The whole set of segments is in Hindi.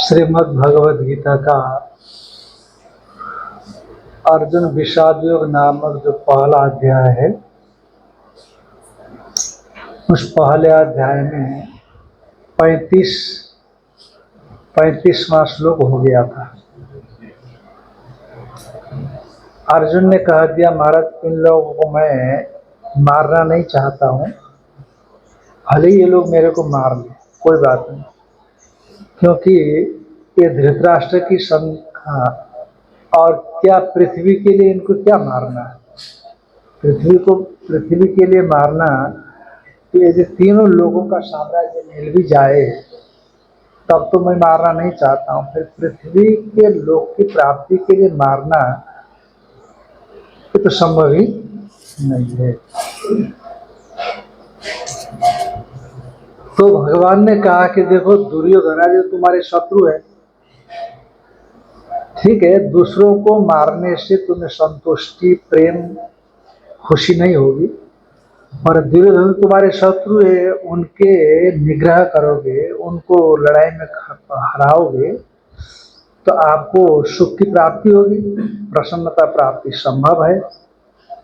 श्रीमद् भगवद गीता का अर्जुन विषाद योग नामक जो पहला अध्याय है, उस पहले अध्याय में 35वां श्लोक हो गया था। अर्जुन ने कह दिया, महाराज इन लोगों को मैं मारना नहीं चाहता हूँ, भले ये लोग मेरे को मार ले, कोई बात नहीं, क्योंकि ये धृतराष्ट्र की संख्या और क्या पृथ्वी के लिए इनको क्या मारना है। पृथ्वी के लिए मारना तो यदि तीनों लोगों का साम्राज्य मिल भी जाए तब तो मैं मारना नहीं चाहता हूँ। फिर पृथ्वी के लोक की प्राप्ति के लिए मारना ये तो संभव ही नहीं है। तो भगवान ने कहा कि देखो, दुर्योधन जो तुम्हारे शत्रु है, ठीक है, दूसरों को मारने से तुम्हें संतुष्टि, प्रेम, खुशी नहीं होगी, और दुर्योधन तुम्हारे शत्रु है, उनके निग्रह करोगे, उनको लड़ाई में हराओगे तो आपको सुख की प्राप्ति होगी, प्रसन्नता प्राप्ति संभव है।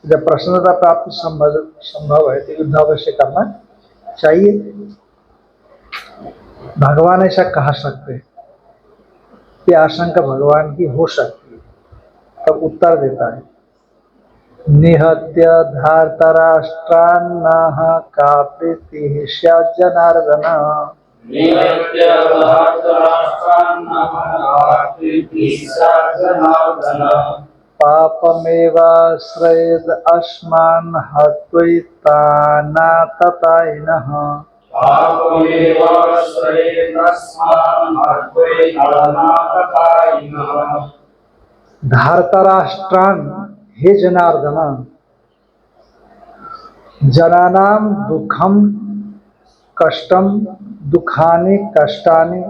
जब प्रसन्नता प्राप्ति संभव है तो युद्ध अवश्य करना चाहिए। भगवान ऐसा कह सकते हैं, ये आशंका भगवान की हो सकती है। तब उत्तर देता है, निहत्य धार्तराष्ट्रान्नाः का प्रीतिः स्यात् जनार्दन, पापमेवाश्रयेद् अस्मान् हत्वैतानाततायिनः। धार्तराष्ट्रान्, हे जनार्दन, जनानां दुखम कष्टम दुखानि कष्टानि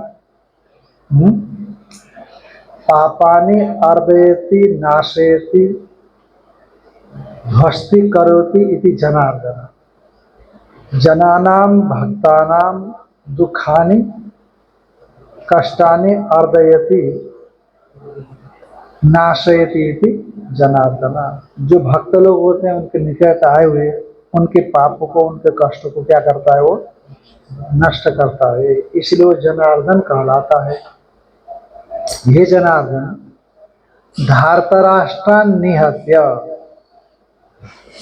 पापानि अर्दयति नाशयति ध्वस्ति करोति इति जनार्दन। जनानां भक्तानां दुखानि कष्टानि अर्दयति नाशयति इति जनार्दन। जो भक्त लोग होते हैं उनके निकट आए हुए उनके पापों को, उनके कष्टों को क्या करता है, वो नष्ट करता है, इसलिए वो जनार्दन कहलाता है। ये जनार्दन धार्तराष्ट्रान् निहत्य,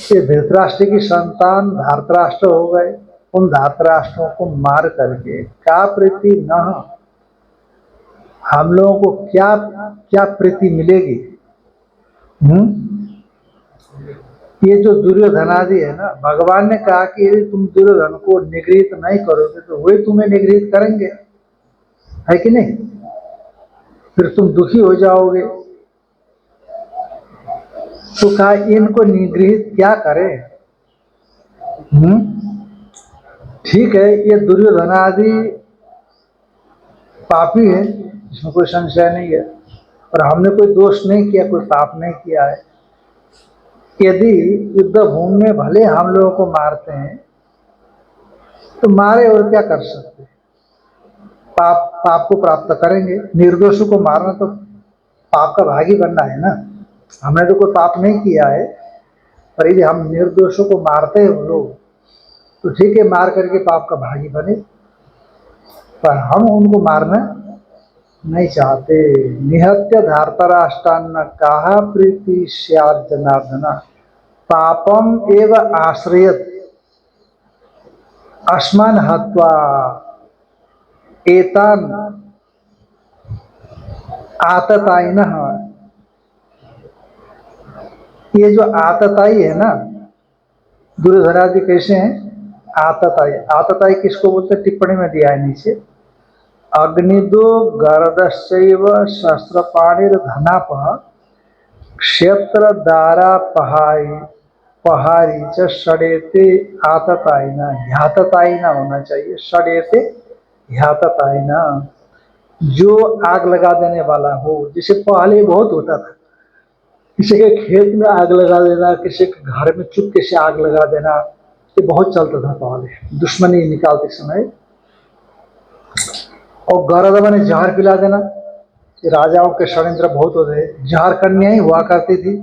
ये धृतराष्ट्र की संतान धार्तराष्ट्र हो गए, उन धार्तराष्ट्रों को मार करके क्या प्रीति न, हम लोगों को क्या क्या प्रीति मिलेगी। ये जो दुर्योधन आदि है ना, भगवान ने कहा कि यदि तुम दुर्योधन को निगृहित नहीं करोगे तो वही तुम्हें निगृहित करेंगे, है कि नहीं, फिर तुम दुखी हो जाओगे। तो कहा इनको निगृहित क्या करें। ठीक है, ये दुर्योधन आदि पापी है, इसमें कोई संशय नहीं है, और हमने कोई दोष नहीं किया, कोई पाप नहीं किया है। यदि युद्ध भूमि में भले हम लोगों को मारते हैं तो मारे, और क्या कर सकते, पाप को प्राप्त करेंगे। निर्दोषों को मारना तो पाप का भागी बनना है ना। हमने तो कोई पाप नहीं किया है, पर यदि हम निर्दोषों को मारते हैं वो लोग, तो ठीक है, मार करके पाप का भागी बने, पर हम उनको मारना नहीं चाहते। निहत्य धार्तराष्ट्रान् काहा प्रीति स्यात् जनार्दन, पापम एव आश्रयत् अस्मान् हत्वा एतान् आततायिनः। ये जो आतताई है ना, दुर्योधन आदि कैसे हैं, आतताई। आतताई किसको बोलते, टिप्पणी में दिया है नीचे, अग्निदो गर्दश्चैव शस्त्रपाणिर्धनापः क्षेत्र दारा पहारी च षडेते आततायिना। ह्याततायिना होना चाहिए, षडेते ह्याततायिना। जो आग लगा देने वाला हो, जिसे पहले बहुत होता था, किसी के खेत में आग लगा देना, किसी के घर में चुपके से आग लगा देना, ये बहुत चलता था पहले, दुश्मनी निकालते समय। और गरद माने जहर पिला देना। राजाओं के षड्यंत्र बहुत होते हैं। जहर कन्या ही हुआ करती थी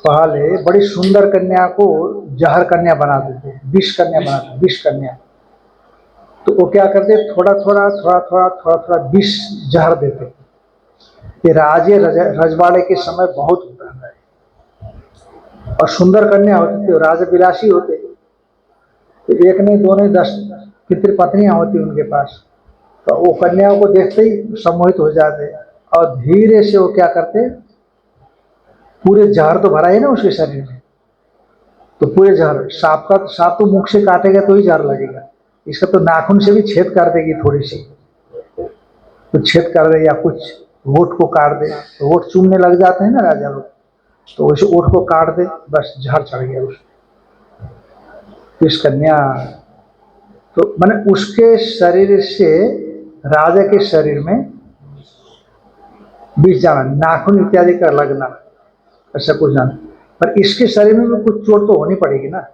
पहले, बड़ी सुंदर कन्या को जहर कन्या बनाते थे, विष कन्या बनाते, विष कन्या। तो वो क्या करते, थोड़ा थोड़ा थोड़ा थोड़ा थोड़ा थोड़ा विष जहर देते। ये राजे रजवाड़े के समय बहुत होता है। और सुंदर कन्या होती थी, राजा विलासी होते, तो एक नहीं दो नहीं 10 पितृ पत्नियां होती उनके पास। तो वो कन्याओं को देखते ही सम्मोहित हो जाते और धीरे से वो क्या करते, पूरे जहर तो भरा है ना उसके शरीर में, तो पूरे जहर, सांप तो मुख से काटेगा तो ही जहर लगेगा, इसका तो नाखून से भी छेद कर देगी थोड़ी सी, तो छेद कर दे, या कुछ होठ को काट दे, तो होठ चूमने लग जाते हैं ना राजा लोग, तो वैसे होठ को काट दे, बस जहर चढ़ गया उसको। इस कन्या तो मैंने उसके शरीर से राजा के शरीर में विष जाना, नाखून इत्यादि का लगना, ऐसा कुछ जाना। पर इसके शरीर में भी कुछ चोट तो होनी पड़ेगी ना,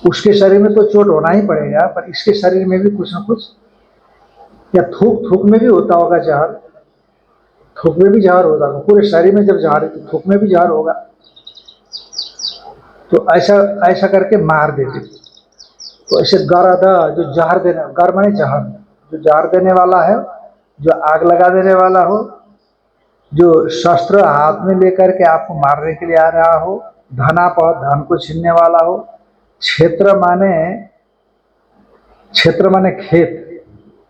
उसके शरीर में तो चोट होना ही पड़ेगा, पर इसके शरीर में भी कुछ ना कुछ, या थूक थूक में भी होता होगा जहर, थूक में भी जहर होगा, पूरे शरीर में जब जहर है तो थूक में भी जहर होगा। तो ऐसा ऐसा करके मार देते। तो ऐसे गरद, जो जहर देने, गर माने जहर, जो जहर देने वाला है, जो आग लगा देने वाला हो, जो शस्त्र हाथ में लेकर के आपको मारने के लिए आ रहा हो, धनापह, धन को छीनने वाला हो, क्षेत्र माने खेत,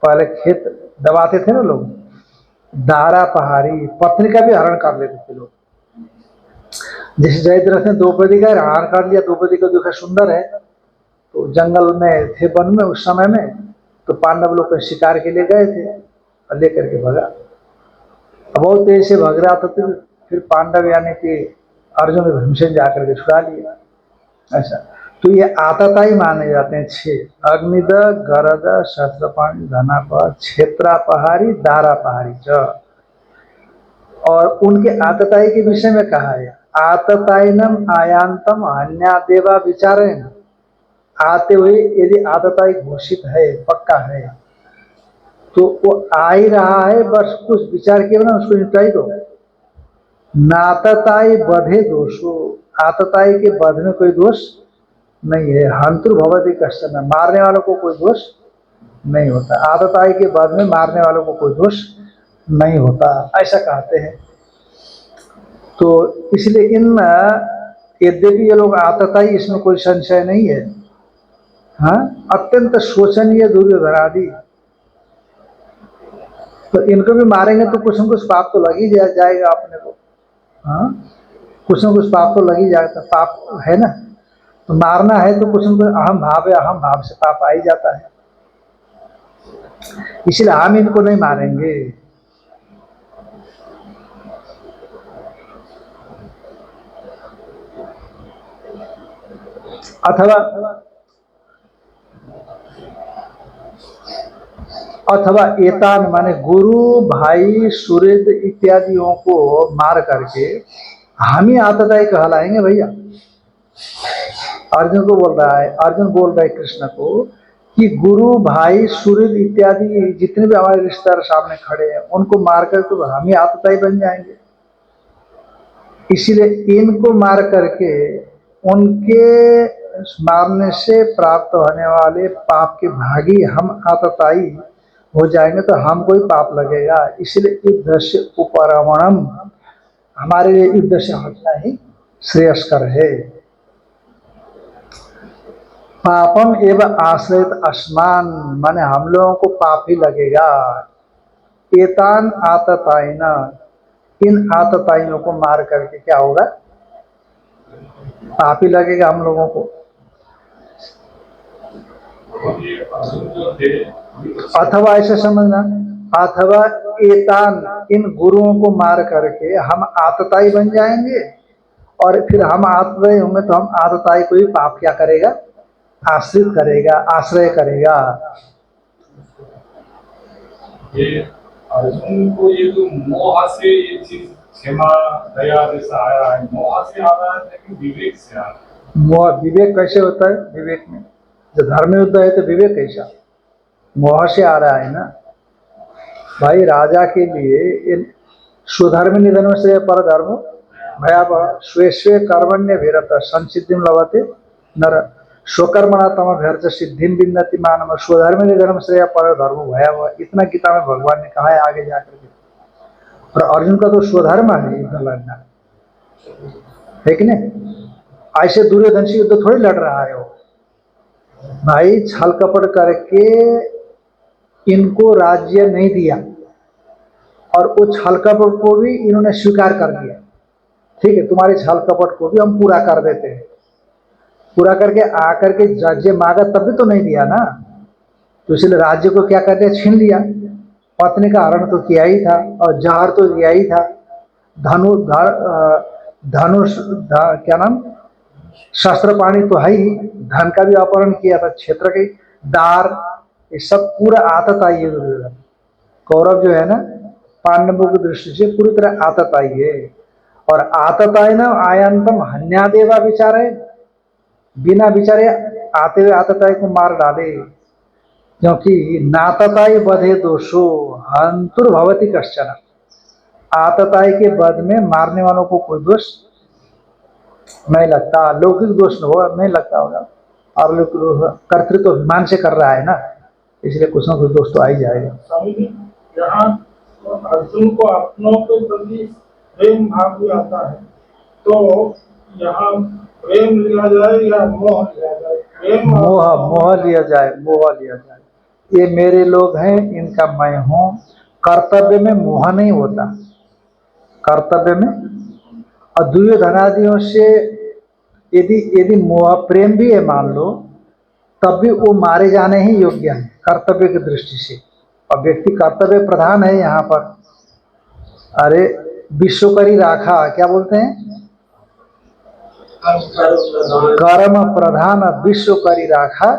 पहले खेत दबाते थे ना लोग, दारा पहाड़ी, पत्नी का भी हरण कर लेते थे लोग। जैसे जयद्रथ ने द्रौपदी का हरण कर लिया, द्रौपदी को देखा सुंदर है, तो जंगल में थे, वन में उस समय में, तो पांडव लोग शिकार के लिए गए थे और लेकर के भगा। अब बहुत तेज से भग रहा था, तो फिर पांडव यानी कि अर्जुन ने भीमसेन जाकर के छुड़ा लिया। ऐसा तो ये आतताई माने जाते हैं 6: अग्निद, गरद, शस्त्रपाणी, धनापह, क्षेत्रापहारी, दारापहारी च। और उनके आतताई के विषय में कहा है, आतताइनम आयांतम हन्या देवा विचारेण। आते हुए यदि आतताई घोषित है, पक्का है, तो वो आ ही रहा है, बस कुछ विचार किया ना, उसको निपटाई दो। नातताई बधे दोषो, आतताई के बध में कोई दोष नहीं है। हंतु भवति कश्चन, मारने वालों को कोई दोष नहीं होता। आतताई के बध में मारने वालों को कोई दोष नहीं होता, ऐसा कहते हैं। तो इसलिए इन, यद्यपि ये लोग आतताई, इसमें कोई संशय नहीं है, हाँ, अत्यंत शोचनीय दुर्योधनादि, तो इनको भी मारेंगे तो कुछ न कुछ पाप तो लग ही जाएगा अपने को, हाँ, कुछ न कुछ पाप तो लग ही जाएगा, पाप है ना, तो मारना है तो कुछ न कुछ अहम भाव है, अहम भाव से पाप आ ही जाता है, इसलिए हम इनको नहीं मारेंगे। अथवा एतान माने गुरु भाई सुहृद इत्यादियों को मार करके हम ही आतताई कहलाएंगे भैया। अर्जुन को बोल रहा है, अर्जुन बोल रहा है कृष्ण को कि गुरु भाई सुहृद इत्यादि जितने भी हमारे रिश्तेदार सामने खड़े हैं, उनको मारकर तो हम ही आतताई बन जाएंगे। इसीलिए इनको मार करके उनके मारने से प्राप्त होने वाले पाप के भागी हम आतताई हो जाएंगे, तो हमको ही पाप लगेगा। इसलिए युद्ध से उपरमणम, हमारे लिए युद्ध से हटना ही श्रेयस्कर है। पापम एवं आश्रित अस्मान, माने हम लोगों को पाप ही लगेगा। एतान आतताइना, इन आतताइयों को मार करके क्या होगा, पाप ही लगेगा हम लोगों को। अथवा ऐसे समझना, अथवा एतान, इन गुरुओं को मार करके हम आतताई बन जाएंगे, और फिर हम आतताई होंगे तो हम आतताई को ही पाप क्या करेगा, आश्रित करेगा, आश्रय करेगा। ये अर्जुन को ये जो मोह से ये चीज क्षमा दया जैसा आया है, मोह से आ रहा है कि विवेक से आ रहा है? मोह, विवेक कैसे होता है? विवेक में जब धर्म युद्ध है तो विवेक कैसा? मोह से आ रहा है ना भाई। राजा के लिए इन स्वधर्म निधन से परधर्म भयावह स्वे स्वे कर्मण्य विरत संसिद्धिम लभते नर स्वकर्मणा तम अभ्यर्थ सिद्धिम विन्दति मानव स्वधर्म निधन श्रेय परधर्म भयावह। इतना गीता में भगवान ने कहा है आगे जाकर के। और अर्जुन का तो स्वधर्म है युद्ध लड़ना, है कि नहीं? ऐसे दुर्योधन से युद्ध थोड़ी लड़ रहा है वो भाई। छल कपट करके इनको राज्य नहीं दिया और वो छल कपट को भी इन्होंने स्वीकार कर लिया। ठीक है, तुम्हारे छल कपट को भी हम पूरा कर देते हैं। पूरा करके आकर के राज्य मांगा तब भी तो नहीं दिया ना। तो इसलिए राज्य को क्या करते, छीन लिया। पत्नी का हरण तो किया ही था और जहर तो दिया ही था। धनुष क्या नाम, शस्त्र पाणी तो है ही। धन का भी अपहरण किया था, क्षेत्र के दार, ये सब पूरा आतत आई है दुर्योधन। कौरव जो है ना पांडवों की दृष्टि से पूरी तरह आतत आई है। और आतत आए ना आयंतम हन्यादेवा विचारे, बिना विचारे आते हुए आतताई को मार डाले। क्योंकि नातताई बधे दोषो हंतुर्भवती कश्चन। आतताई के वध में मारने वालों को कोई दोष नहीं लगता, लौकिक दोष नहीं लगता होगा। और लोग कर्तृत्व अभिमान से कर रहा है ना, इसलिए कुछ ना कुछ दोष तो आ ही जाएगा। स्वामी जी, यहाँ अर्जुन को अपनों के प्रति प्रेम भाव भी आता है, तो यहाँ प्रेम लिया जाए या मोह लिया जाए? प्रेम मोह लिया जाए, मोह लिया जाए। ये मेरे लोग हैं, इनका मैं हूं। कर्तव्य में मोह नहीं होता, कर्तव्य में। और दुर्योधनादियों से यदि यदि मोह प्रेम भी है मान लो, तब भी वो मारे जाने ही योग्य है कर्तव्य की दृष्टि से। और व्यक्ति कर्तव्य प्रधान है यहाँ पर। अरे विश्वकरी राखा क्या बोलते हैं, कर्म प्रधान विश्वकरी राखा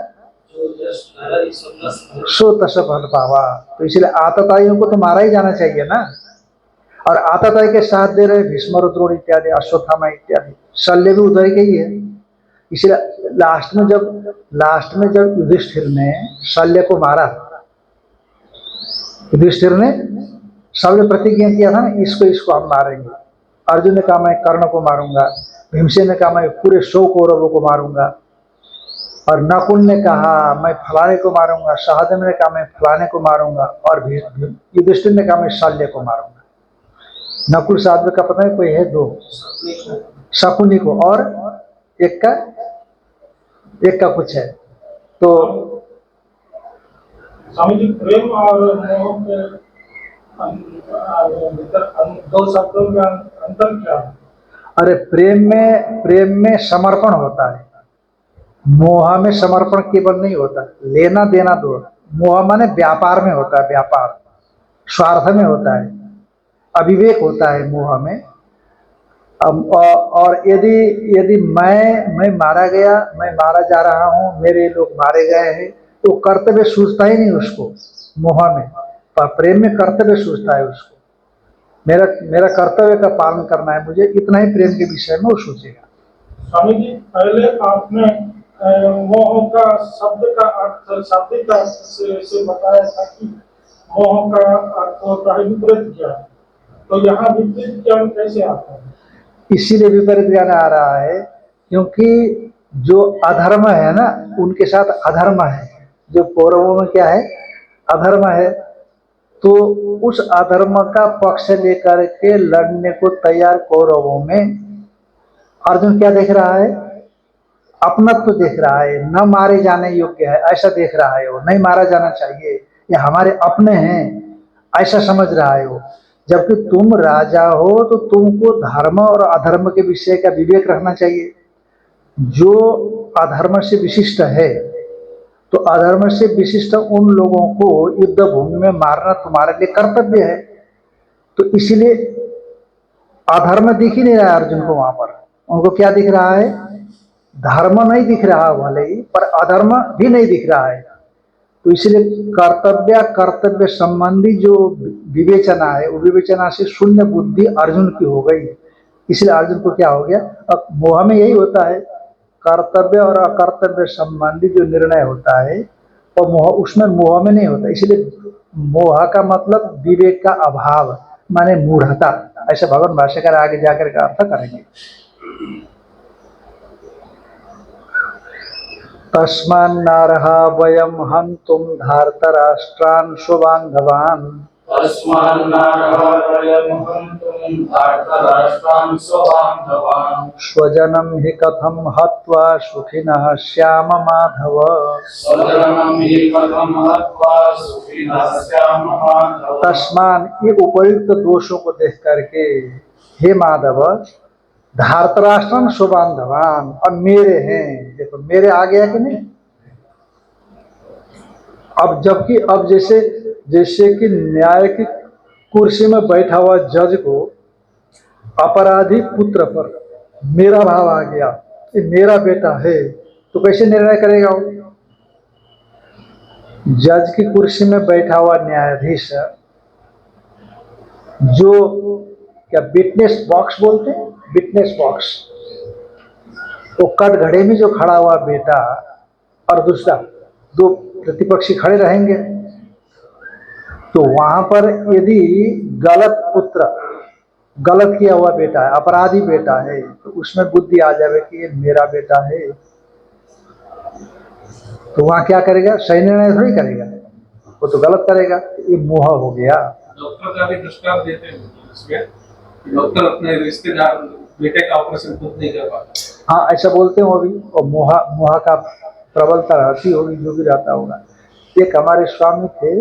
सो तस फल पावा। तो इसलिए आतताइयों को तो मारा ही जाना चाहिए ना। और आतताई के साथ दे रहे भीष्म द्रोण इत्यादि, अश्वत्थामा इत्यादि, शल्य भी उधर के ही है। इसलिए लास्ट में जब युधिष्ठिर ने शल्य को मारा, युधिष्ठिर ने सबने प्रतिज्ञा किया था ना, इसको हम मारेंगे। अर्जुन ने कहा मैं कर्ण को मारूंगा, भीमसेन ने कहा मैं पूरे 100 कौरवों को मारूंगा, और नकुल ने कहा मैं फलाने को मारूंगा, सहदेव ने कहा मैं फलाने को मारूंगा, और युधिष्ठिर ने कहा मैं शल्य को मारूंगा। नकुल सहदेव का पता है कोई है, 2 शकुनी को, और एक का कुछ है। तो स्वामी जी, प्रेम और मोह के दो शब्दों का अंतर क्या है? अरे प्रेम में समर्पण होता है, मोह में समर्पण केवल नहीं होता, लेना देना दो। मोह माने व्यापार में होता है, व्यापार स्वार्थ में होता है, अविवेक होता है मोह में। और यदि मैं मारा गया, मैं मारा जा रहा हूं, मेरे लोग मारे गए हैं, तो कर्तव्य सूझता ही नहीं उसको मोह में। पर प्रेम में कर्तव्य सूझता है उसको, मेरा कर्तव्य का पालन करना है मुझे, इतना ही प्रेम के विषय में वो सोचेगा। स्वामी जी, पहले आपने मोह का शब्द का अर्थ शाब्दिक अर्थ से बताया था कि मोह का अर्थ होता है विपरीत ज्ञान, तो यहाँ विपरीत ज्ञान कैसे आता है? इसीलिए विपरीत ज्ञान आ रहा है क्योंकि जो अधर्म है ना उनके साथ अधर्म है, जो कौरवों में क्या है, अधर्म है। तो उस अधर्म का पक्ष लेकर के लड़ने को तैयार कौरवों में अर्जुन क्या देख रहा है, अपनत्व तो देख रहा है, न मारे जाने योग्य है ऐसा देख रहा है वो, नहीं मारा जाना चाहिए, ये हमारे अपने हैं ऐसा समझ रहा है वो। जबकि तुम राजा हो तो तुमको धर्म और अधर्म के विषय का विवेक रखना चाहिए। जो अधर्म से विशिष्ट है, तो अधर्म से विशिष्ट उन लोगों को युद्ध भूमि में मारना तुम्हारे लिए कर्तव्य है। तो इसलिए अधर्म दिख ही नहीं रहा है अर्जुन को वहां पर। उनको क्या दिख रहा है, धर्म नहीं दिख रहा भले ही, पर अधर्म भी नहीं दिख रहा है। तो इसलिए कर्तव्य संबंधी जो विवेचना है, वो विवेचना से शून्य बुद्धि अर्जुन की हो गई। इसलिए अर्जुन को क्या हो गया, अब मोह में यही होता है, कर्तव्य और अकर्तव्य संबंधी जो निर्णय होता है और मोह उसमें मोह में नहीं होता, इसलिए मोह का मतलब विवेक का अभाव माने मूढ़ता, ऐसे भगवान भाष्यकार आगे जाकर का अर्थ करेंगे। तस्मान्नार्हा वयं हन्तुं धार्तराष्ट्रान् स्वबान्धवान् स्वजनं हि कथं हत्वा सुखिनः श्याम माधव। तस्मान, ये उपयुक्त दोषों को देख करके हे माधव, धार्तराष्ट्रम स्वबान्धवान, और मेरे हैं, देखो मेरे आ गया कि नहीं। अब जबकि अब जैसे जैसे कि न्याय की कुर्सी में बैठा हुआ जज को अपराधी पुत्र पर मेरा भाव आ गया, ये मेरा बेटा है, तो कैसे निर्णय करेगा वो? जज की कुर्सी में बैठा हुआ न्यायाधीश जो क्या विटनेस बॉक्स बोलते हैं, विटनेस बॉक्स, वो कटघरे में जो खड़ा हुआ बेटा और दूसरा दो प्रतिपक्षी खड़े रहेंगे, तो वहां पर यदि गलत पुत्र, गलत किया हुआ बेटा है, अपराधी बेटा है, तो उसमें बुद्धि आ जाए कि ये मेरा बेटा है, तो वहां क्या करेगा? सही निर्णय थोड़ी करेगा, वो तो गलत करेगा। ये मोह हो गया। डॉक्टर का भी दृष्टांत देते हैं इसमें, डॉक्टर अपने रिश्तेदार बेटे का ऑपरेशन खुद नहीं कर पाता। हाँ, ऐसा बोलते हैं वो भी, और मोह का प्रबलता रहती होगी, जो भी रहता होगा। एक हमारे स्वामी थे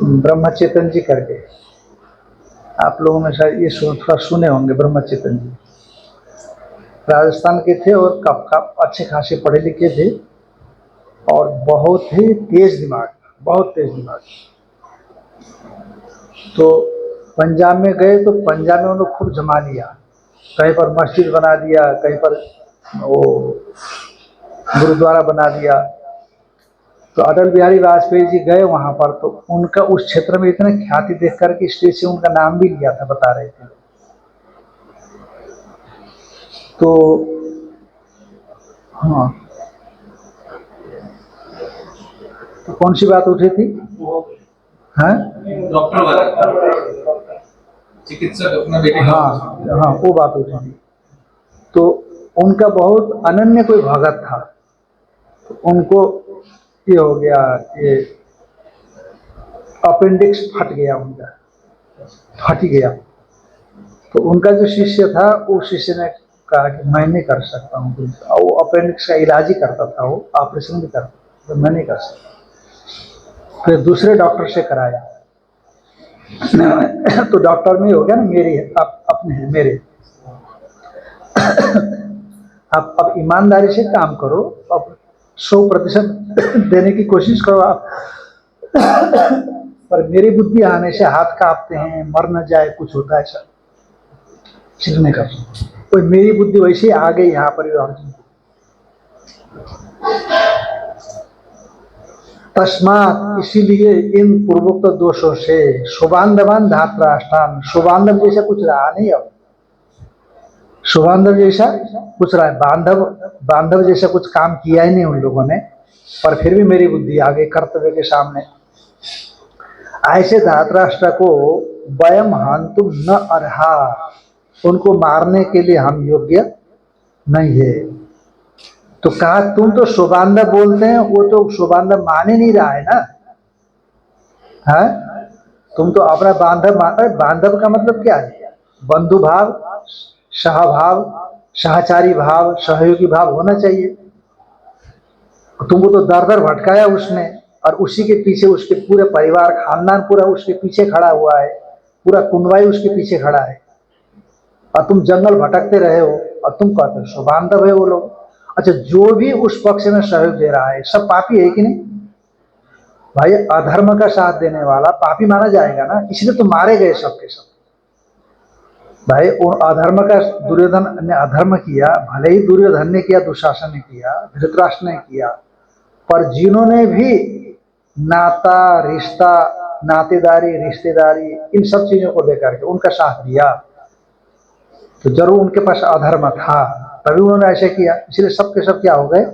ब्रह्मचेतन जी करके, आप लोगों ने शायद ये थोड़ा सुने होंगे। ब्रह्मचेतन जी राजस्थान के थे और अच्छे खासे पढ़े लिखे थे और बहुत ही तेज दिमाग, बहुत तेज दिमाग। तो पंजाब में गए तो पंजाब में उन्होंने खूब जमा लिया, कहीं पर मस्जिद बना दिया, कहीं पर वो गुरुद्वारा बना दिया। तो अटल बिहारी वाजपेयी जी गए वहां पर, तो उनका उस क्षेत्र में इतने ख्याति देख करके स्टेज से उनका नाम भी लिया था, बता रहे थे। तो हाँ, तो कौन सी बात उठी थी? डॉक्टर वाला चिकित्सक अपना बेटे का, हाँ, वो बात उठी थी। तो उनका बहुत अनन्य कोई भगत था, तो उनको ये हो गया, ये अपेंडिक्स फट गया, उनका फट गया। तो उनका जो शिष्य था, वो शिष्य ने कहा कि मैं नहीं कर सकता हूँ, वो अपेंडिक्स का इलाज ही करता था, वो ऑपरेशन भी करता, तो मैं नहीं कर सकता। फिर दूसरे डॉक्टर से कराया, तो डॉक्टर में हो गया ना, मेरी अपने हैं मेरे। आप अब ईमानदारी से काम करो, अब 100% देने की कोशिश करो आप, पर मेरी बुद्धि आने से हाथ कांपते हैं, मर न जाए, कुछ होता है ऐसा, इसलिए नहीं कर सकता। कोई मेरी बुद्धि वैसे आ गई यहाँ पर अर्जुन को। तस्मात, इसीलिए इन पूर्वोक्त दोषों से शुभांधवान धातराष्ट्रान, शुभांधव जैसा कुछ रहा नहीं, अब शुभांधव जैसा कुछ रहा है, बांधव जैसा कुछ काम किया ही नहीं उन लोगों ने, पर फिर भी मेरी बुद्धि आ गई कर्तव्य के सामने। ऐसे धातराष्ट्र को वयम हन्तुम न अर्हा, उनको मारने के लिए हम योग्य नहीं है। तो कहा तुम तो शुभांधव बोलते हैं, वो तो शुभांधव माने नहीं रहा है ना, है? तुम तो अपना बांधव, बांधव का मतलब क्या है? बंधु भाव, सहभाव, सहचारी भाव, सहयोगी भाव होना चाहिए। तुमको तो दर दर भटकाया उसने, और उसी के पीछे उसके पूरे परिवार, खानदान पूरा उसके पीछे खड़ा हुआ है, पूरा कुंडवाई उसके पीछे खड़ा है, और तुम जंगल भटकते रहे हो, और तुम कहते हो शुभांधव है वो लोग। अच्छा, जो भी उस पक्ष में सहयोग दे रहा है सब पापी है कि नहीं भाई? अधर्म का साथ देने वाला पापी माना जाएगा ना, इसलिए तो मारे गए सबके सब भाई। उन अधर्म का, दुर्योधन ने अधर्म किया, भले ही दुर्योधन ने किया, दुशासन ने किया, धृतराष्ट्र ने किया, पर जिन्होंने भी नाता, रिश्ता, नातेदारी, रिश्तेदारी, इन सब चीजों को लेकर के उनका साथ दिया, तो जरूर उनके पास अधर्म था, तभी उन्होंने ऐसे किया। इसलिए सबके सब क्या हो गए?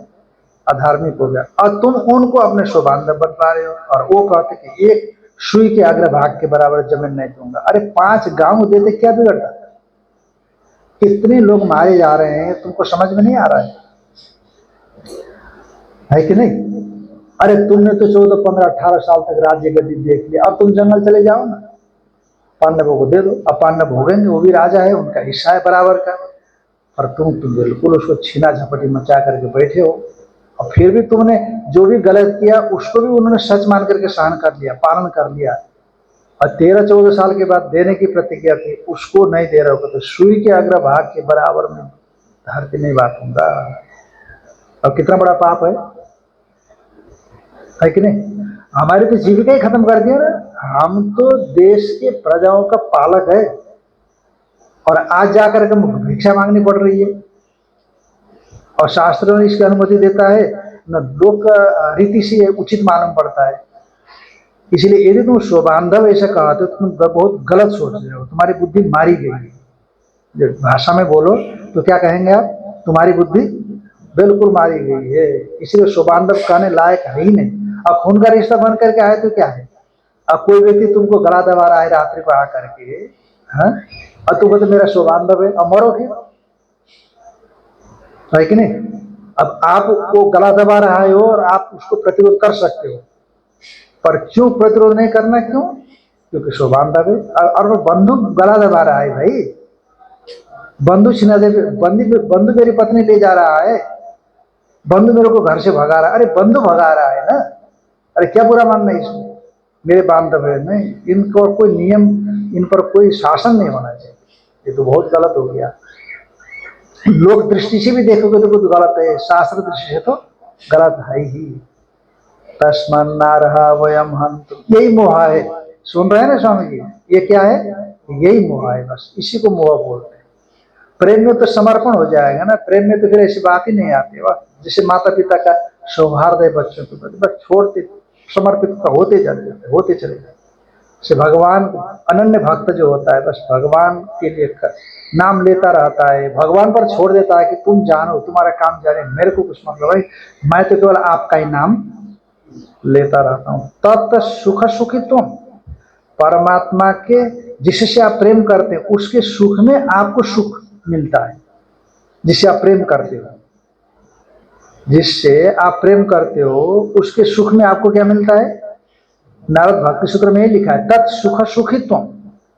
अधार्मिक हो गया। और तुम उनको अपने शुभांधव बतला रहे हो, और वो कहते कि एक सुई के अग्रभाग के बराबर जमीन नहीं दूंगा। अरे 5 गांव देते क्या बिगड़ता? कितने लोग मारे जा रहे हैं, तुमको समझ में नहीं आ रहा है कि नहीं? अरे तुमने तो 14, 15, 18 साल तक राज्य गद्दी देख लिया, अब तुम जंगल चले जाओ ना, पांडवों को दे दो। अब पांडव भोगेंगे, वो भी राजा है, उनका हिस्सा है बराबर का। और तुम बिल्कुल उसको छीना झपटी मचा करके बैठे हो। और फिर भी तुमने जो भी गलत किया उसको भी उन्होंने सच मान करके सहन कर लिया, पालन कर लिया। और 13-14 साल के बाद देने की प्रतिज्ञा थी, उसको नहीं दे रहे हो तो सुई के अग्रभाग के बराबर में धरती नहीं बांटूंगा। और कितना बड़ा पाप है कि नहीं? हमारी तो जीविका ही खत्म कर दिया ना। हम तो देश के प्रजाओं का पालक है, और आज जाकर के भिक्षा मांगनी पड़ रही है। और शास्त्र में इसकी अनुमति देता है न, लोक रीति से उचित मालूम पड़ता है। इसलिए यदि तुम शुभांधव ऐसा कहते हो तो तुम बहुत गलत सोच रहे हो, तुम्हारी बुद्धि मारी गई है। जब भाषा में बोलो तो क्या कहेंगे आप? तुम्हारी बुद्धि बिल्कुल मारी गई है। इसलिए शुभांधव कहने लायक है ही नहीं। अब खून का रिश्ता बन करके आए तो क्या है? अब कोई व्यक्ति तुमको गला दबा रहा है रात्रि को आकर के, हाँ, और तुम तो मेरा शुभांधव है, और मरो फिर, है कि नहीं? अब आप वो गला दबा रहा है और आप उसको प्रतिरोध कर सकते हो, पर क्यों प्रतिरोध नहीं करना? क्यों? क्योंकि शुभांधव है। और वो बंधु गला दबा रहा है भाई, बंधु छीना दे, बंधु मेरी पत्नी ले जा रहा है, बंधु मेरे को घर से भगा रहा है। अरे बंधु भगा रहा है ना, अरे क्या बुरा मानना है इसमें? मेरे बांधव है नहीं, इनको कोई नियम, इन पर कोई शासन नहीं होना चाहिए। ये तो बहुत गलत हो गया। लोक दृष्टि से भी देखोगे तो कुछ गलत है, शास्त्र दृष्टि से तो गलत है ही। तस्मन् नारः वयम हन्तु, यही मोह है। सुन रहे हैं ना स्वामी जी? ये क्या है? यही मोह है, बस इसी को मोह बोलते हैं। प्रेम में तो समर्पण हो जाएगा ना, प्रेम में तो फिर ऐसी बात ही नहीं आती। वह जैसे माता पिता का सौहार्द है बच्चों के प्रति, बस छोड़ते समर्पित होते चले जाते। से भगवान अनन्य भक्त जो होता है, बस भगवान के लिए नाम लेता रहता है, भगवान पर छोड़ देता है कि तुम जानो, तुम्हारा काम जाने, मेरे को कुछ मतलब है, मैं तो केवल आपका ही नाम लेता रहता हूँ। तब सुख सुखी तुम, परमात्मा के जिससे आप प्रेम करते हैं उसके सुख में आपको सुख मिलता है। जिससे आप प्रेम करते हो, जिससे आप प्रेम करते हो उसके सुख में आपको क्या मिलता है? नारद भक्ति सूत्र में ही लिखा है, तत् सुख सुखित्वम,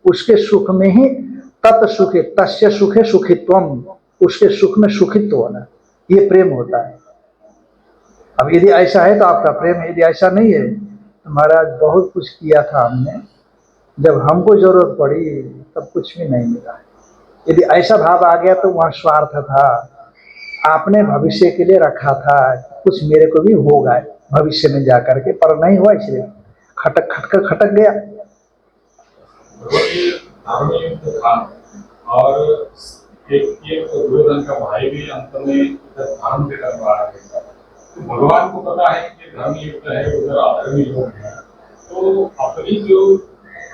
उसके सुख में ही तत् सुखे, तस्य सुखे सुखित्वम, उसके सुख में सुखित्व होना, ये प्रेम होता है। अब यदि ऐसा है तो आपका प्रेम है, यदि ऐसा नहीं है तो महाराज बहुत कुछ किया था हमने, जब हमको जरूरत पड़ी तब कुछ भी नहीं मिला। यदि ऐसा भाव आ गया तो वहाँ स्वार्थ था, आपने भविष्य के लिए रखा था, कुछ मेरे को भी होगा भविष्य में जाकर के, पर नहीं हुआ, इसलिए खटक गया। और एक दुर्योधन का भाई भी अंत में धर्म से कर रहा है। तो भगवान को पता है कि धर्म युक्त है, उधर अधर्मी लोग हैं, तो अपनी जो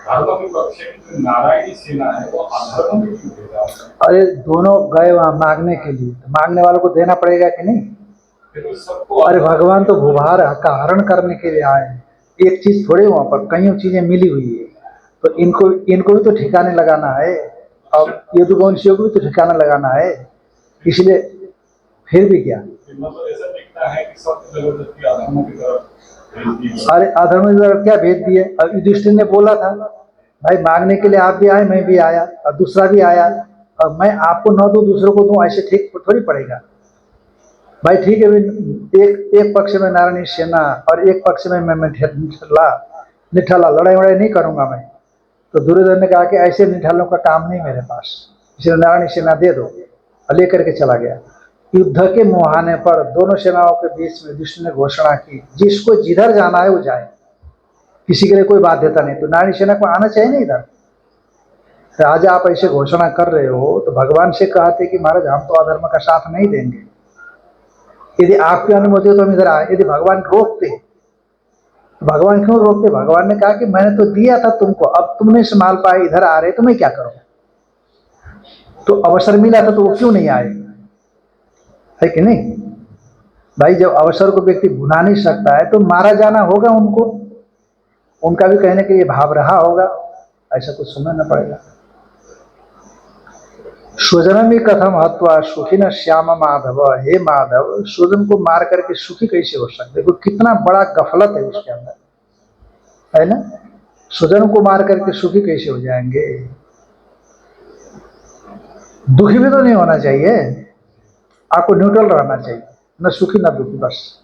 धर्म के पक्ष में नारायणी सेना है वो अधर्म में क्यों भेजा? अरे दोनों गए वहां मांगने के लिए, तो मांगने वालों को देना पड़ेगा कि नहीं? तो सबको, अरे भगवान तो भूभार का हरण करने के लिए आए हैं, एक चीज थोड़े वहां पर कई चीजें मिली हुई है, तो इनको भी तो ठिकाने लगाना है, और यदुवंशियों को भी तो ठिकाना लगाना है। इसलिए फिर भी क्या, मतलब ऐसा दिखता है कि सब जबरदस्ती अधर्मों की तरफ। अरे अधर्म की तरफ क्या भेज दिए? अब युधिष्ठिर ने बोला था भाई मांगने के लिए आप भी आए, मैं भी आया, और दूसरा भी आया, और मैं आपको न दूं दूसरों को दूं, ऐसे ठीक थोड़ी पड़ेगा भाई। ठीक है, एक पक्ष में नारायणी सेना और एक पक्ष में मैं निठल्ला, लड़ाई वड़ाई नहीं करूंगा मैं। तो दुर्योधन ने कहा कि ऐसे निठल्लों का काम नहीं मेरे पास, इसलिए नारायणी सेना दे दो, और लेकर के चला गया। युद्ध के मुहाने पर दोनों सेनाओं के बीच में युधिष्ठिर ने घोषणा की, जिसको जिधर जाना है वो जाए, किसी के लिए कोई बाध्यता नहीं। तो नारायणी सेना को आना चाहिए नहीं इधर। तो आज आप ऐसे घोषणा कर रहे हो तो भगवान से कहते कि महाराज हम तो अधर्म का साथ नहीं देंगे, यदि आपकी अनुमति हो तो हम इधर आए। यदि भगवान रोकते, भगवान क्यों रोकते? भगवान ने कहा कि मैंने तो दिया था तुमको, अब तुम नहीं संभाल पाए, इधर आ रहे, तो मैं क्या करूं? तो अवसर मिला था तो वो क्यों नहीं आए, है कि नहीं? भाई जब अवसर को व्यक्ति भुला नहीं सकता है तो मारा जाना होगा उनको, उनका भी कहने के ये भाव रहा होगा, ऐसा कुछ समझना पड़ेगा। स्वजनम ही कथम हत्वा सुखी न श्याम माधव, हे माधव स्वजन को मार करके सुखी कैसे हो सकते? देखो कितना बड़ा गफलत है उसके अंदर, है ना। स्वजन को मार करके सुखी कैसे हो जाएंगे? दुखी भी तो नहीं होना चाहिए, आपको न्यूट्रल रहना चाहिए, न सुखी न दुखी, बस।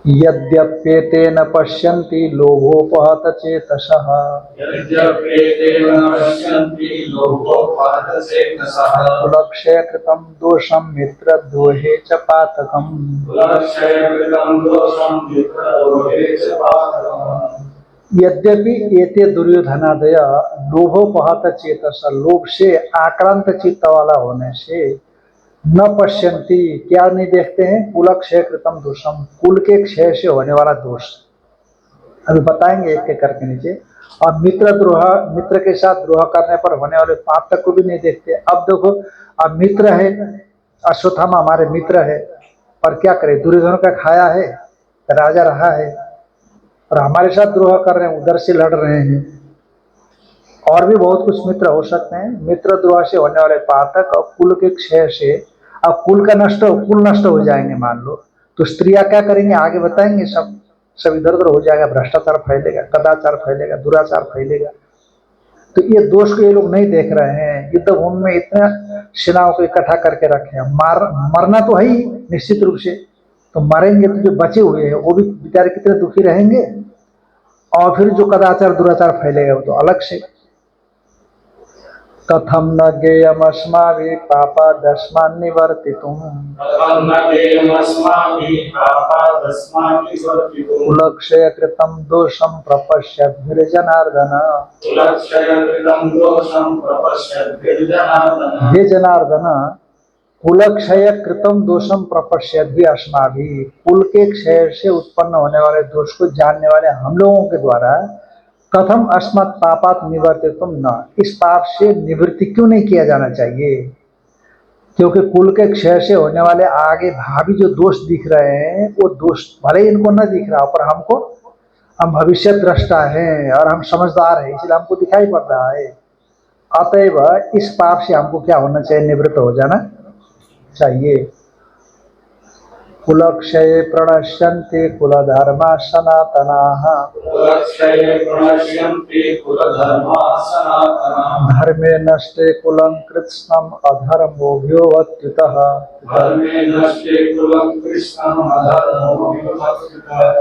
यद्यप्येते न पश्यन्ति लोभोपहत चेतसः, कुलक्षय कृतं दोषं मित्रद्रोहे च पातकम्। यद्यपि एते दुर्योधनादय लोभोपहत चेतस, लोभ से आक्रांत चित्त वाला होने से, न पश्यंती क्या नहीं देखते हैं, कुलक्षय कृतम दोषम, कुल के क्षय से होने वाला दोष अभी बताएंगे एक एक करके नीचे। और मित्र द्रोह, मित्र के साथ द्रोह करने पर होने वाले पाप तक को भी नहीं देखते। अब देखो, अब मित्र है, अश्वत्थामा हमारे मित्र है, पर क्या करे, दुर्योधन का खाया है, राजा रहा है, और हमारे साथ द्रोह कर रहे हैं, उधर से लड़ रहे हैं। और भी बहुत कुछ मित्र हो सकते हैं। मित्र द्रोह से होने वाले पातक और कुल के क्षय से, अब कुल का नष्ट, कुल नष्ट हो जाएंगे मान लो, तो स्त्रियां क्या करेंगे आगे बताएंगे, सब इधर उधर हो जाएगा, भ्रष्टाचार फैलेगा, कदाचार फैलेगा, दुराचार फैलेगा। तो ये दोष को ये लोग नहीं देख रहे हैं। युद्ध भूमि में इतना सेनाओं को इकट्ठा करके रखे हैं, मरना तो है ही निश्चित रूप से, तो मरेंगे तो जो बचे हुए हैं वो भी बेचारे कितने दुखी रहेंगे, और फिर जो कदाचार दुराचार फैलेगा वो तो अलग से। कथम न गेयमस्माभिः पापादस्मान् निवर्तितुम्, कुलक्षय कृतं दोषं प्रपश्यद्भिर्जनार्दन। हे जनार्दन, कुलक्षय कृतम दोषम प्रपश्यद्भि अस्माभिः, कुल के क्षय से उत्पन्न होने वाले दोष को जानने वाले हम लोगों के द्वारा कथम अस्मत् पापात निवर्तितुम न, इस पाप से निवृत्ति क्यों नहीं किया जाना चाहिए? क्योंकि कुल के क्षय से होने वाले आगे भावी जो दोष दिख रहे हैं, वो दोष भले ही इनको न दिख रहा, पर हमको, हम भविष्य दृष्टा हैं और हम समझदार हैं, इसलिए हमको दिखाई पड़ रहा है। अतएव इस पाप से हमको क्या होना चाहिए, निवृत्त हो जाना चाहिए। कुलक्षये प्रणश्यन्ति कुलधर्मा सनातनाः, धर्मे नष्टे कुलं कृत्स्नम् अधर्मोऽभ्युत्थितः।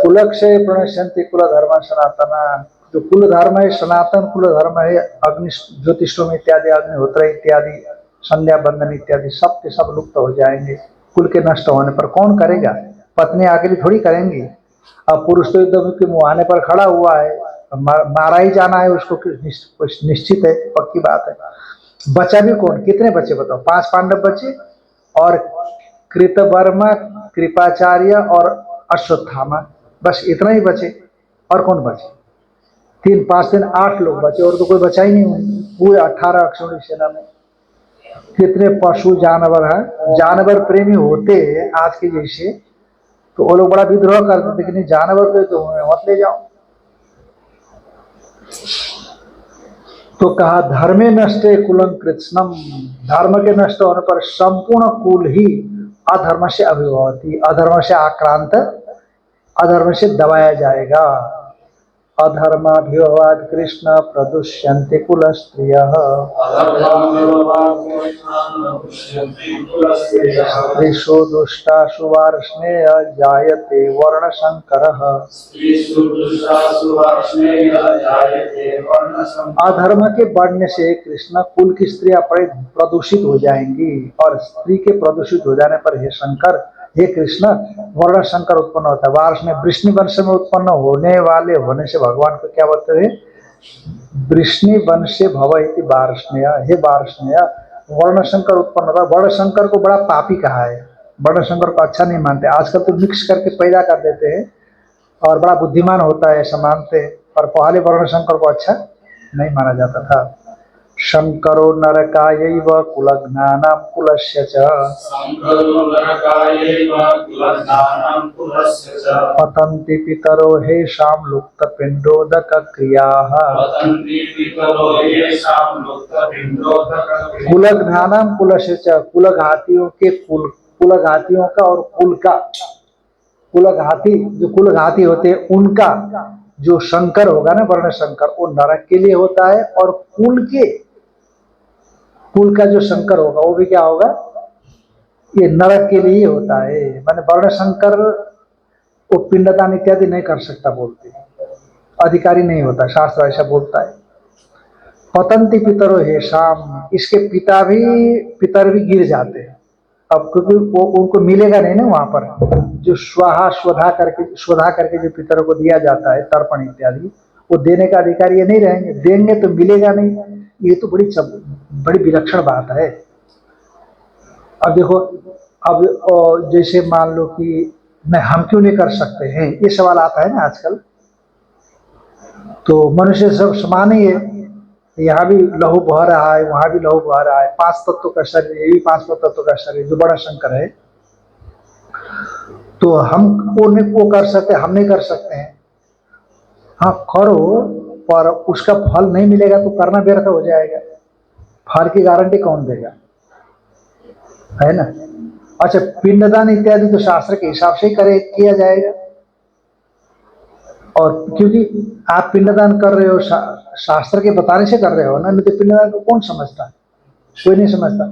कुलक्षये प्रणश्यन्ति कुलधर्मा सनातनाः, जो कुल धर्म है, सनातन कुल धर्म है, अग्नि ज्योतिषोम इत्यादि, अग्निहोत्र इत्यादि, संध्या बंदन इत्यादि सब के सब लुप्त हो जाएंगे कुल के नष्ट होने पर। कौन करेगा? पत्नी अकेली थोड़ी करेंगी। अब पुरुष तो युद्ध के मुहाने पर खड़ा हुआ है, मारा ही जाना है उसको, निश्चित है, पक्की बात है। बचा भी कौन? कितने बचे बताओ? 5 पांडव बचे, और कृतवर्मा, कृपाचार्य और अश्वत्थामा, बस इतना ही बचे। और कौन बचे? 3 5 3 8 लोग बचे, और तो कोई बचा ही नहीं पूरे 18 अक्षौणी सेना में। कितने पशु जानवर हैं, जानवर प्रेमी होते आज के जैसे तो वो लोग बड़ा विद्रोह करते, लेकिन जानवर पे तो मत ले जाओ। तो कहा धर्मे नष्टे कुलं कृत्स्नम, धर्म के नष्ट होने पर संपूर्ण कुल ही अधर्म से अभिभवती, अधर्म से आक्रांत, अधर्म से दबाया जाएगा। अधर्माभिभवात् कृष्ण प्रदुष्यन्ते कुलस्त्रियः, स्त्रीषु दुष्टासु वार्ष्णेय जायते वर्णशंकरः। अधर्म के बढ़ने से कृष्ण कुल की स्त्रियां प्रदूषित हो जाएंगी, और स्त्री के प्रदूषित हो जाने पर हे शंकर, हे कृष्ण, वर्ण शंकर उत्पन्न होता है। वार्ष में वृष्णि वंश में उत्पन्न होने वाले होने से भगवान को क्या बोलते हैं? वृष्णि वंश से भव इति वार्ष्णेय, हे वार्ष्णेय, वर्ण शंकर उत्पन्न होता है। वर्ण शंकर को बड़ा पापी कहा है, वर्ण शंकर को अच्छा नहीं मानते। आजकल तो मिक्स करके पैदा कर देते हैं और बड़ा बुद्धिमान होता है ऐसा मानते हैं, और पहले वर्ण शंकर को अच्छा नहीं माना जाता था। शंकरो नरकायैव कुलज्ञानां कुलस्य च संकरो नरकायैव कुलज्ञानं कुलस्य च पतन्ति पितरो हेषां लुप्तपिण्डोदकक्रियाः वदन्ति पितरो येषां लुप्तपिण्डोदकक्रियाः कुलज्ञानां कुलस्य च, कुलघातियों के कुल, कुलघातियों का और कुल का, कुलघाती जो कुलघाती होते हैं उनका जो शंकर होगा ना, वर्ण शंकर, वो नरक के लिए होता है, और कुल का जो शंकर होगा वो भी क्या होगा, ये नरक के लिए ही होता है। माने वर्ण शंकर वो पिंडदान इत्यादि नहीं कर सकता, बोलते अधिकारी नहीं होता, शास्त्र ऐसा बोलता है। पतंती पितरो हेशाम, इसके पितर भी गिर जाते हैं। अब क्योंकि वो उनको मिलेगा नहीं ना वहां पर, जो स्वधा करके जो पितरों को दिया जाता है तर्पण इत्यादि, वो देने का अधिकारी ये नहीं रहेंगे, देंगे तो मिलेगा नहीं। ये तो बड़ी विलक्षण बात है। अब देखो, अब जैसे मान लो कि नहीं, हम क्यों नहीं कर सकते हैं, ये सवाल आता है ना आजकल। तो मनुष्य सब समान ही है, यहाँ भी लहू बह रहा है, वहां भी लहू बह रहा है, 5 तत्वों का शरीर, ये भी 5 तत्वों का शरीर जो बड़ा शंकर है। तो हम वो कर सकते, हम नहीं कर सकते हैं। हाँ करो, पर उसका फल नहीं मिलेगा तो करना व्यर्थ हो जाएगा। फल की गारंटी कौन देगा, है ना। अच्छा, पिंडदान इत्यादि तो शास्त्र के हिसाब से ही किया जाएगा। और क्योंकि आप पिंडदान कर रहे हो शास्त्र के बताने से कर रहे हो ना, नहीं तो पिंडदान को कौन समझता है, कोई नहीं समझता।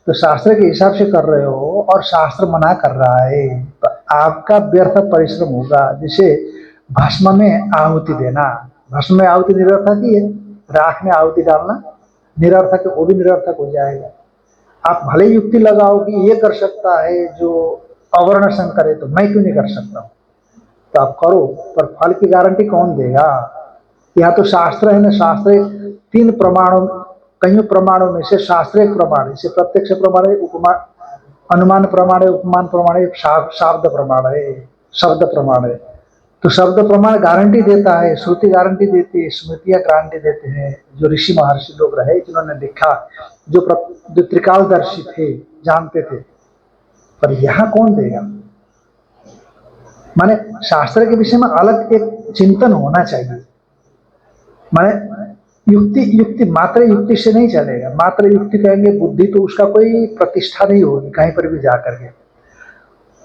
तो शास्त्र के हिसाब से कर रहे हो और शास्त्र मना कर रहा है, तो आपका व्यर्थ परिश्रम होगा। जैसे भस्म में आहुति देना, भस्म में आहुति निरर्थक ही है, राख में आहुति डालना निरर्थक, वो भी निरर्थक हो जाएगा। आप भले युक्ति लगाओ कि ये कर सकता है जो अवर्ण शंकर है, तो मैं क्यों नहीं कर सकता हूँ, तो आप करो, पर फल की गारंटी कौन देगा। यहाँ तो शास्त्र है ना, शास्त्र 3 प्रमाणों, कई प्रमाणों में से शास्त्र एक प्रमाण है, इसे प्रत्यक्ष प्रमाण है, अनुमान प्रमाण है, उपमान प्रमाण है, शाब्द प्रमाण है, शब्द प्रमाण है। तो शब्द प्रमाण गारंटी देता है, श्रुति गारंटी देती है, स्मृतियां गारंटी देते हैं, जो ऋषि महर्षि लोग रहे जिन्होंने लिखा, जो त्रिकालदर्शी थे, जानते थे। पर यहाँ कौन देगा। माने शास्त्र के विषय में अलग एक चिंतन होना चाहिए। माने युक्ति मात्र युक्ति से नहीं चलेगा, मात्र युक्ति कहेंगे बुद्धि, तो उसका कोई प्रतिष्ठा नहीं होगी कहीं पर भी जाकर के।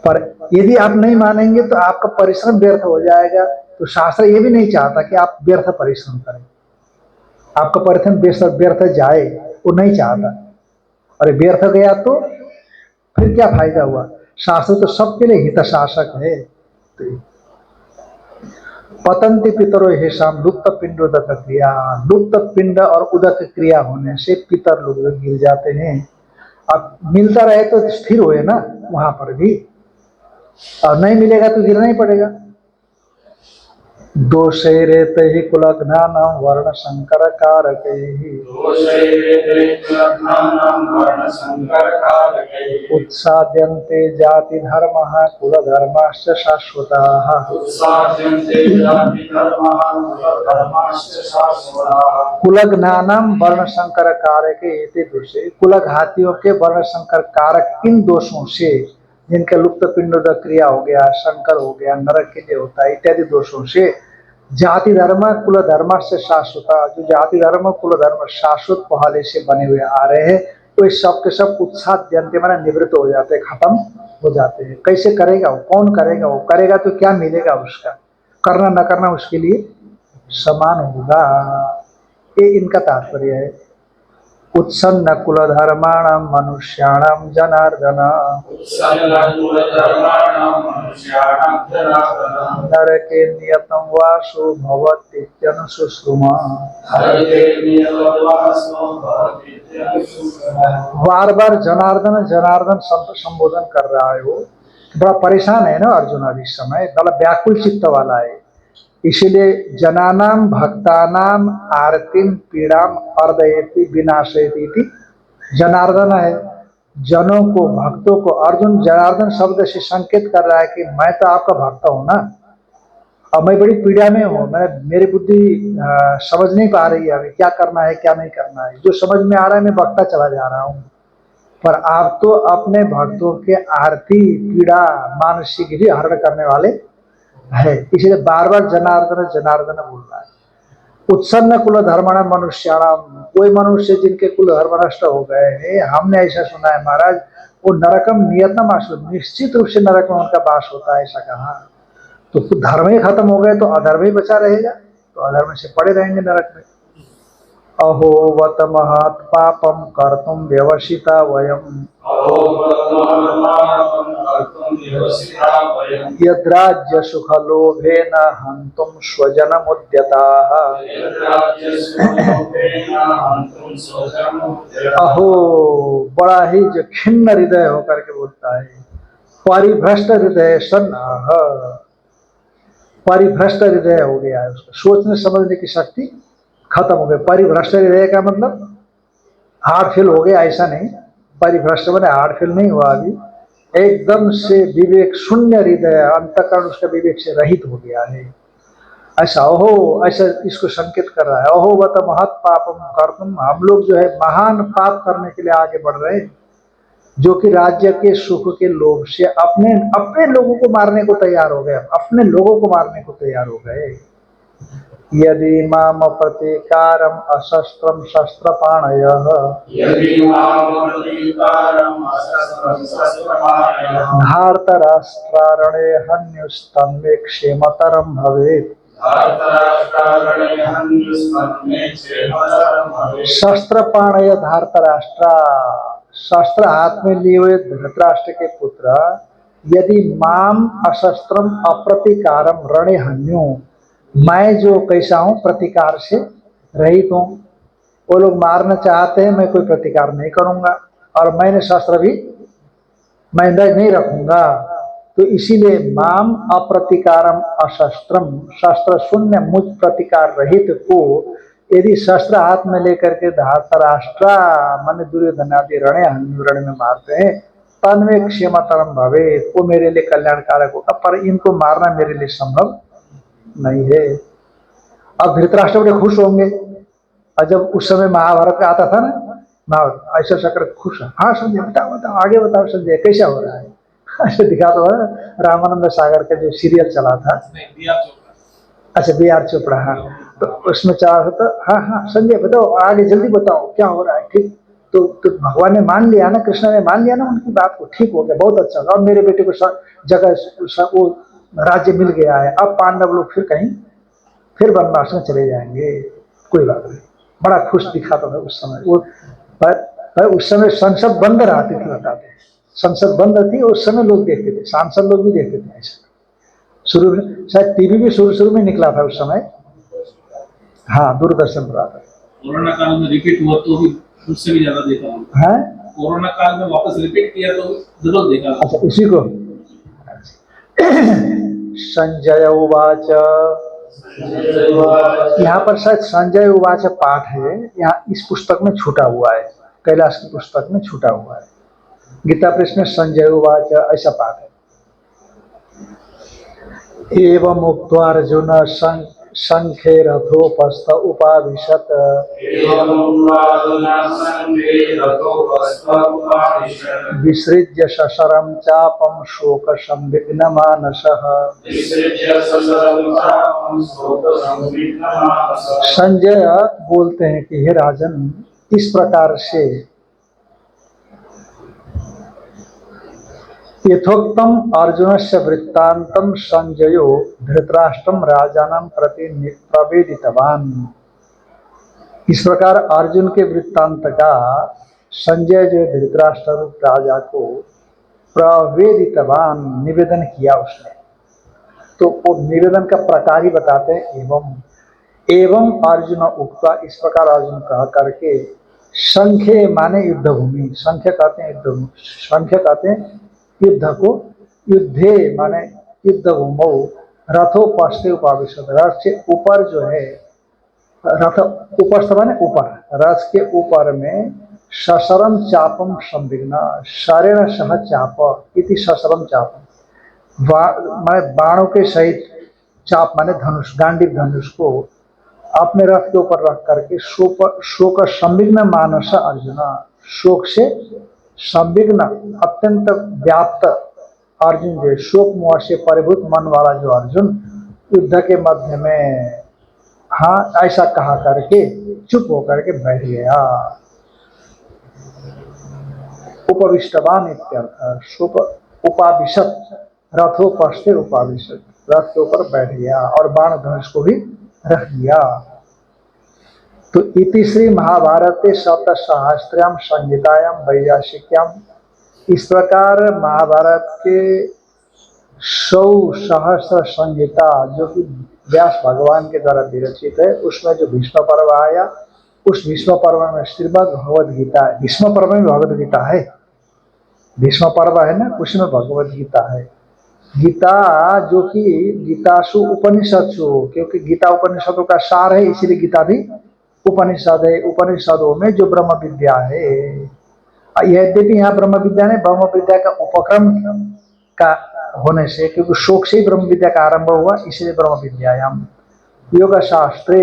पर यदि आप नहीं मानेंगे तो आपका परिश्रम व्यर्थ हो जाएगा। तो शास्त्र ये भी नहीं चाहता कि आप व्यर्थ परिश्रम करें, आपका परिश्रम व्यर्थ जाए, वो नहीं चाहता। और व्यर्थ गया तो फिर क्या फायदा हुआ। शास्त्र तो सबके लिए हित शासक है। पतंति पितरो हेशाम लुप्त पिंडोदक क्रिया, लुप्त पिंड और उदक क्रिया होने से पितर लोग गिर जाते हैं। अब मिलता रहे तो स्थिर हुए ना वहां पर भी, और नहीं मिलेगा तो गिरना ही पड़ेगा। दोषैरेते हि कुलज्ञानं वर्ण शंकर कारकैः उत्साद्यन्ते जाति धर्मः कुल धर्माश्च शाश्वताः। कुलज्ञानं वर्ण शंकर कारके इति दोषे, कुलघातियों के वर्ण शंकर कारक इन दोषों से, जिनके लुप्त पिंडोदक क्रिया हो गया, शंकर हो गया, नरक के लिए होता है इत्यादि दोषों से, जाति धर्म कुल धर्म से शाश्वता, जो जाति धर्म कुल धर्म शाश्वत पहले से बने हुए आ रहे हैं, तो इस सब के सब उत्साद्यन्ते माने निवृत्त हो जाते हैं, खत्म हो जाते हैं। कैसे करेगा वो, कौन करेगा, वो करेगा तो क्या मिलेगा उसका, करना न करना उसके लिए समान होगा। ये इनका तात्पर्य है। उत्सन्न कुल धर्माणाम मनुष्याणाम जनार्दन नरके नियतं वासो भवतीत्यनुशुश्रुमा। बार बार जनार्दन जनार्दन संबोधन कर रहा है। वो बड़ा परेशान है ना अर्जुन, अभी समय बड़ा व्याकुल चित्त वाला है। इसीलिए जनानाम भक्तानाम आरतिम पीड़ाम अर्दयति विनाशयति जनार्दन है। जनों को, भक्तों को अर्जुन जनार्दन शब्द से संकेत कर रहा है कि मैं तो आपका भक्त हूं ना, और मैं बड़ी पीड़ा में हूँ, मैं मेरी बुद्धि समझ नहीं पा रही है अभी क्या करना है क्या नहीं करना है। जो समझ में आ रहा है मैं बकता चला जा रहा हूँ। पर आप तो अपने भक्तों के आरती पीड़ा मानसिक भी हरण करने वाले है, इसलिए बार बार जनार्दन जनार्दन बोल रहा है। उत्सन्न कुल धर्मण मनुष्याणाम, कोई मनुष्य जिनके कुल धर्म नष्ट हो गए हैं, हमने ऐसा सुना है महाराज, वो नरकम नियतम आशु, निश्चित रूप से नरक में उनका वास होता है, ऐसा कहा। तो धर्म ही खत्म हो गए तो अधर्म ही बचा रहेगा, तो अधर्म से पड़े रहेंगे नरक में। अहो वत महत् पापम कर्तुम व्यवसिता वयम, यद्राज्य सुख लोभेन हन्तुम स्वजनमुद्यताः। अहो, बड़ा ही जो खिन्न हृदय होकर के बोलता है, परिभ्रष्ट हृदय सन्नाह, परिभ्रष्ट हृदय हो गया है, उसको सोचने समझने की शक्ति खत्म हो गई। परिभ्रष्ट हृदय का मतलब हार्ट फेल हो गया ऐसा नहीं, परिभ्रष्ट बने हार्ट फेल नहीं हुआ अभी, एकदम से विवेक शून्य हृदय, अंतःकरण उसका विवेक से रहित हो गया है, ऐसा। ओहो, ऐसा इसको संकेत कर रहा है। ओहो बत महत् पापम कर्तुम, हम लोग जो है महान पाप करने के लिए आगे बढ़ रहे हैं, जो कि राज्य के सुख के लोभ से अपने अपने लोगों को मारने को तैयार हो गए, अपने लोगों को मारने को तैयार हो गए। यदि माम प्रतिकारम अशस्त्रम शस्त्रपाणयः, धार्तराष्ट्रारणे हन्युस्तन्मे क्षेमतरम भवेत्। शस्त्रपाणय धार्तराष्ट्रा, शस्त्र हाथ में लिए हुए धृतराष्ट्र के पुत्र, यदि माम अशस्त्रम अप्रतिकारम रणे हन्यु, मैं जो कैसा हूं प्रतिकार से रहित हूं, वो लोग मारना चाहते हैं, मैं कोई प्रतिकार नहीं करूंगा, और मैंने शस्त्र भी मैं नहीं रखूंगा। तो इसीलिए माम अप्रतिकारम अशस्त्रम, शस्त्र शून्य मुझ प्रतिकार रहित को यदि शस्त्र हाथ में लेकर के धार्तराष्ट्रा मन दुर्योधन आदि रणे हन्युरण में मारते हैं, तन्मे क्षेमतरम भवे, वो मेरे लिए कल्याणकारक होगा, पर इनको मारना मेरे लिए संभव नहीं है। अब धृतराष्ट्र बड़े खुश होंगे, और जब उस समय महाभारत का आता था ना, महाभारत ऐसा शक्र खुश है, हाँ संजय बताओ बताओ आगे बताओ संजय कैसा हो रहा है, ऐसे दिखा तो रामानंद सागर का जो सीरियल चला था, अच्छा BR चोपड़ा, हाँ, तो उसमें चला था, तो हाँ हाँ संजय बताओ आगे जल्दी बताओ क्या हो रहा है, ठीक। तो भगवान ने मान लिया ना, कृष्ण ने मान लिया ना उनकी बात को, ठीक हो गया, बहुत अच्छा, अब मेरे बेटे को जगह वो राज्य मिल गया है, अब पांडव लोग फिर कहीं फिर वनवास में चले जाएंगे, कोई बात नहीं, बड़ा खुश दिखाता था उस समय वो। पर उस समय संसद बंद रहती थी, बताते संसद बंद थी, उस समय लोग देखते थे, सांसद लोग भी देखते थे ऐसा। शुरू में शायद टीवी भी शुरू में निकला था उस समय, हाँ दूरदर्शन पर आता। कोरोना काल में रिपीट हुआ तो भी उससे भी ज्यादा देखा है, कोरोना काल में वापस रिपीट किया तो जरूर देखा। अच्छा इसी को संजय उवाच, यहाँ पर शायद संजय उवाच पाठ है, यहाँ इस पुस्तक में छूटा हुआ है, कैलाश की पुस्तक में छूटा हुआ है, गीता प्रेस में संजय उवाच ऐसा पाठ है। एवं उक्त्वा अर्जुन संख्ये रथोपस्थ उपाविशत, विसृज्य शशरं चापं शोक संविघ्न मानसः। संजय बोलते हैं कि हे राजन, इस प्रकार से यथोक्तम अर्जुन से वृत्तांतम संजयो धृतराष्ट्रम राजानम प्रति प्रवेदितवान। इस प्रकार अर्जुन के वृत्तांत का संजय जो धृतराष्ट्र रूप राजा को प्रवेदितवान निवेदन किया उसने, तो वो निवेदन का प्रकार ही बताते हैं। एवं अर्जुन उक्ता, इस प्रकार अर्जुन कह करके, संख्ये माने युद्ध भूमि, संख्य कहते हैं युद्ध भूमि, संख्य कहते हैं युद्ध को, युद्धे माने युद्ध भूमौ, रथोपस्थे उपाविशत, रथ से ऊपर जो है, रथ उपस्थ माने ऊपर, रथ के ऊपर में शशरम चापम संविघ्न, शरेण सह चाप इति शशरम चापम, माने बाणों के सहित चाप माने धनुष, गांडीव धनुष को अपने रथ के ऊपर रख करके शोक संविघ्न मानस अर्जुन, शोक से संविघ्न अत्यंत व्याप्त अर्जुन, जो शोक मोह से परिभूत मन वाला जो अर्जुन युद्ध के मध्य में हाँ ऐसा कहा करके चुप होकर के बैठ गया। उपविष्टवान इत्यर्थ, उपाविशत, रथोपस्थे उपाविशत, रथ के ऊपर बैठ गया और बाण धनुष को भी रख दिया। तो इति श्री महाभारते सप्तसहस्रयाम संहितायाम वैयासिक्याम, इस प्रकार महाभारत के 100 सहस्र संहिता जो कि व्यास भगवान के द्वारा विरचित है, उसमें जो भीष्म पर्व आया, उस भीष्म पर्व में श्रीमद् भगवद गीता है। भीष्म पर्व में भगवद गीता है, भीष्म पर्व है ना, उसमें भगवद गीता है। गीता जो कि गीतासु उपनिषदसु, क्योंकि गीता उपनिषदों का सार है, इसीलिए गीता भी उपनिषद है। उपनिषदों में जो ब्रह्म विद्या है, यद्यपि यहाँ ब्रह्म विद्या ने ब्रह्म विद्या का उपक्रम का होने से, क्योंकि शोक से ही ब्रह्म विद्या का आरंभ हुआ, इसलिए ब्रह्म विद्यायाम योग शास्त्रे,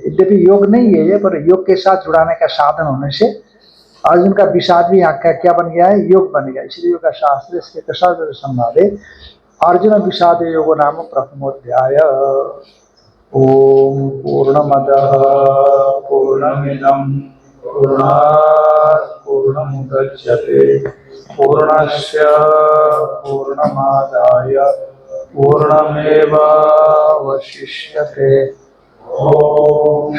यद्यपि योग नहीं है ये, पर योग के साथ जुड़ाने का साधन होने से अर्जुन का विषाद भी यहाँ का क्या बन गया है, योग बन गया। इसलिए योग शास्त्र इसके प्रसाद संवादे अर्जुन विषाद योग नाम प्रथमोध्याय। ओम पूर्णमदः पूर्णमिदं पूर्णात् पूर्णमुदच्यते पूर्णस्य पूर्णमादाय पूर्णमेवावशिष्यते। ओम